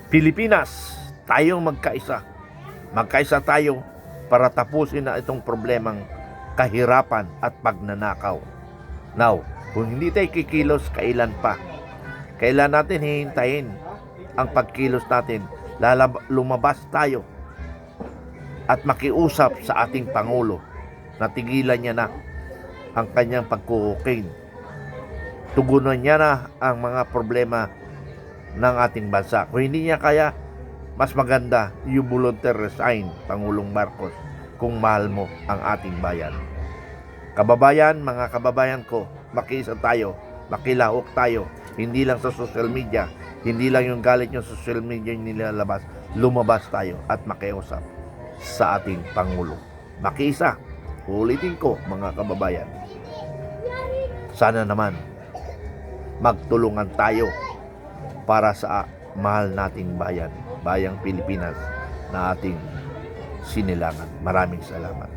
Pilipinas, tayong magkaisa. Magkaisa tayo para tapusin na itong problemang kahirapan at pagnanakaw. Now, kung hindi tayo kikilos, kailan pa? Kailan natin hihintayin ang pagkilos natin? Lumabas tayo at makiusap sa ating Pangulo na tigilan niya na ang kanyang pagkukukin. Tugunan niya na ang mga problema ng ating bansa. Kung hindi niya kaya, mas maganda yung volunteer resign, Pangulong Marcos, kung mahal mo ang ating bayan. Kababayan, mga kababayan ko, makiisa tayo, makilahok tayo, hindi lang sa social media, hindi lang yung galit yung social media yung nilalabas, lumabas tayo at makiusap sa ating Pangulo. Makiisa, ulitin ko mga kababayan, sana naman magtulungan tayo para sa mahal nating bayan, bayang Pilipinas na ating sinilangan. Maraming salamat.